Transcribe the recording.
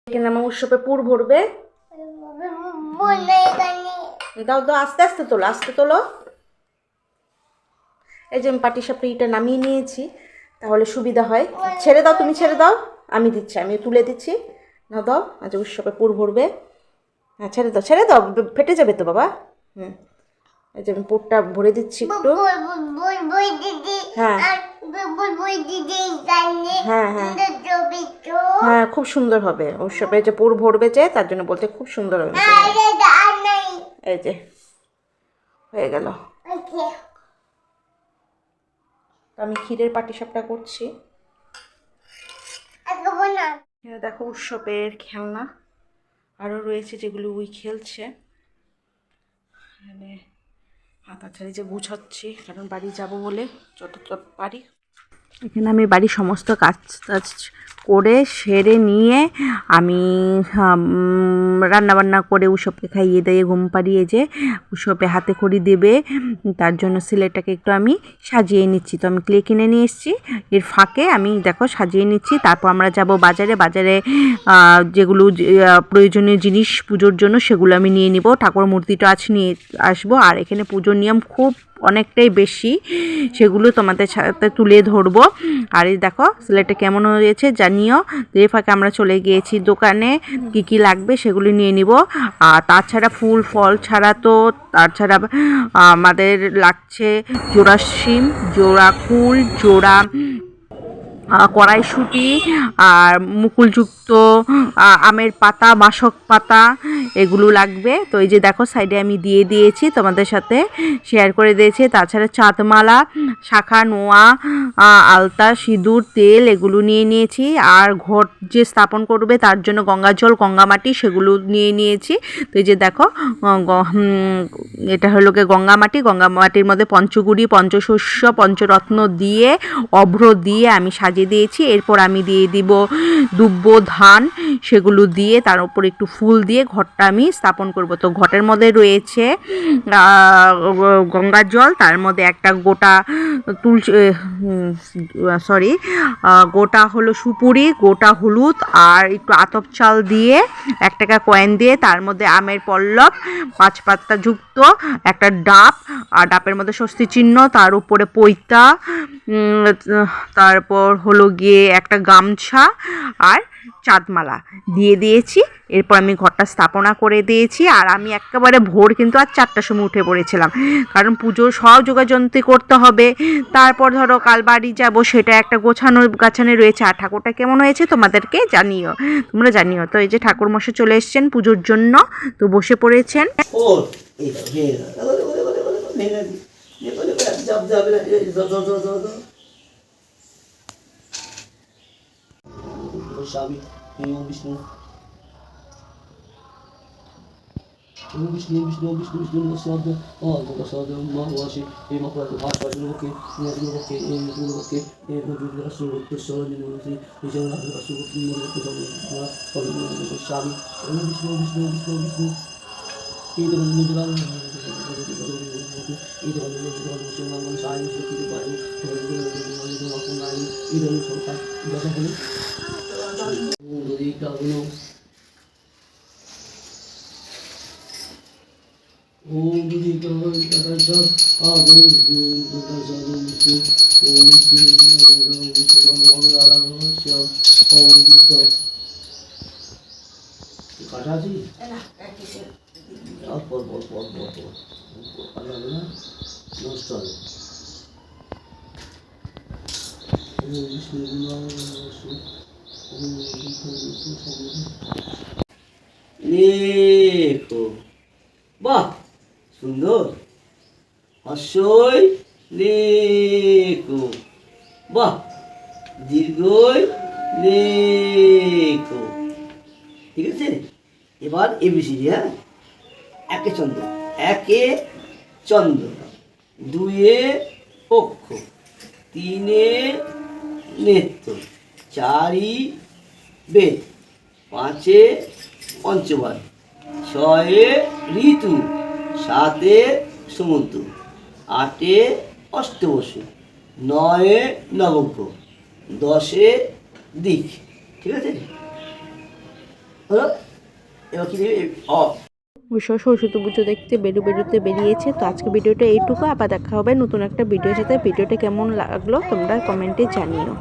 এখানে আমার উৎসবে পুর ভরবে। দাও দাও, আস্তে আস্তে তোলো, আস্তে তোলো। এই যে আমি পাটিসাপড়িটা নামিয়ে নিয়েছি, তাহলে সুবিধা হয়। ছেড়ে দাও, তুমি ছেড়ে দাও, আমি দিচ্ছি, আমি তুলে দিচ্ছি। নাও দাও, আজ উৎসবে পুর ভরবে। হ্যাঁ ছেড়ে দাও, ছেড়ে দাও, ফেটে যাবে তো বাবা। এই যে আমি পুরটা ভরে দিচ্ছি একটু। হ্যাঁ হ্যাঁ হ্যাঁ হ্যাঁ, খুব সুন্দর হবে উৎসবে, যে পুর ভরবে, যে তার জন্য বলতে খুব সুন্দর হবে। এই যে হয়ে গেল। আমি ক্ষীরের পাটিসাপটা করছি। দেখো উৎসবের খেলনা আরও রয়েছে, যেগুলো ওই খেলছে। এখানে হাতাছাড়ি যে গুছাচ্ছি, কারণ বাড়ি যাব বলে যতটা পারি। এখানে আমি বাড়ির সমস্ত কাজ টাজ করে সেরে নিয়ে আমি রান্নাবান্না করে উৎসবকে খাইয়ে দিয়ে ঘুম পাড়িয়ে যে উৎসবে হাতে খড়ি দেবে, তার জন্য সিলেটটাকে একটু আমি সাজিয়ে নিচ্ছি। তো আমি ক্লে কিনে নিয়ে এসেছি, এর ফাঁকে আমি দেখো সাজিয়ে নিচ্ছি। তারপর আমরা যাব বাজারে। বাজারে যেগুলো প্রয়োজনীয় জিনিস পুজোর জন্য সেগুলো আমি নিয়ে নিব। ঠাকুর মূর্তিটা আজ নিয়ে আসবো। আর এখানে পুজোর নিয়ম খুব অনেকটাই বেশি, সেগুলো তোমাদের সাথে তুলে ধরবো। আর এই দেখো সিলেটে কেমন হয়েছে জানিও। এর ফাঁকে আমরা চলে গিয়েছি দোকানে, কি কি লাগবে সেগুলো নিয়ে নিব। আর তাছাড়া ফুল ফল ছাড়া তো তাছাড়া আমাদের লাগছে জোড়া শিম, জোড়া কুল, জোড়া কড়াইশুঁটি, আর মুকুলযুক্ত আমের পাতা, বাসক পাতা, এগুলো লাগবে। তো এই যে দেখো সাইডে আমি দিয়ে দিয়েছি, তোমাদের সাথে শেয়ার করে দিয়েছি। তাছাড়া চাঁদমালা, শাখা, নোয়া, আলতা, সিঁদুর, তেল, এগুলো নিয়ে নিয়েছি। আর ঘট যে স্থাপন করবে তার জন্য গঙ্গা জল, গঙ্গা মাটি, সেগুলো নিয়ে নিয়েছি। তো এই যে দেখো এটা হলো গিয়ে গঙ্গা মাটি। গঙ্গা মাটির মধ্যে পঞ্চগুড়ি, পঞ্চশস্য, পঞ্চরত্ন দিয়ে, অভ্র দিয়ে আমি সাজিয়ে দিয়েছি। এরপর আমি দিয়ে দিব দুব্য, ধান, সেগুলো দিয়ে তার উপর একটু ফুল দিয়ে ঘরটা আমি স্থাপন করব। তো ঘটের মধ্যে রয়েছে গঙ্গার জল, তার মধ্যে একটা গোটা তুলসী, গোটা হলো সুপুরি, গোটা হলুদ, আর একটু আতপ চাল দিয়ে 1 টাকা কয়েন দিয়ে, তার মধ্যে আমের পল্লব 5 পাতা যুক্ত একটা ডাব, আর ডাবের মধ্যে স্বস্তি চিহ্ন, তার উপরে পৈতা, তারপর হলো গিয়ে একটা গামছা আর চাঁদমালা দিয়ে দিয়েছি। এরপর আমি ঘরটা স্থাপনা করে দিয়েছি। আর আমি একেবারে ভোর কিন্তু আজ 4টার সময় উঠে পড়েছিলাম, কারণ পুজোর সব যোগাযন্ত্রী করতে হবে। তারপর ধরো কাল বাড়ি যাব, সেটা একটা গাছানো রয়েছে। আর ঠাকুরটা কেমন হয়েছে তোমাদেরকে তোমরা জানিও। তো এই যে ঠাকুর মশাই চলে এসেছেন পুজোর জন্য, তো বসে পড়েছেন। স্বামী বিষ্ণু বিষ্ণু বিষ্ণু বিষ্ণু বিষ্ণু শব্দ শব্দ মহাশি এই মহাশি ভাষাকে পক্ষে এই পক্ষে এই স্বামী বিষ্ণু বিষ্ণু বিষ্ণু বিষ্ণু এই ओम बुद्धि कवच कटाक्षर आदो विष्णु कटाक्षर विष्णु ओम विष्णु कटाक्षर विष्णु नारायण श्याम ओम बुद्ध काटा जी और पर अलग ना नष्ट है ओम विष्णु नारायण ओम देखो वाह সুন্দর হর্ষই লেখো, বাহ দীর্ঘই লেখো। ঠিক আছে, এবার এবিসিডি। হ্যাঁ, একে চন্দ্র, একে চন্দ্র, দুয়ে পক্ষ, তিনে নেত্র, চারি বেদ, পাঁচে পঞ্চবাদ, ছয়ে ঋতু, সাতে সমুদ্র, আটে অষ্টবসু, নয়ে নবগ্রহ, 10এ দিক। ঠিক আছে, এবার কি দেবে অবশ্য সরস্বতী পুজো দেখতে বেরোতে বেরিয়েছে। তো আজকে ভিডিওটা এইটুকু, আবার দেখা হবে নতুন একটা ভিডিওর সাথে। ভিডিওটা কেমন লাগলো তোমরা কমেন্টে জানিও।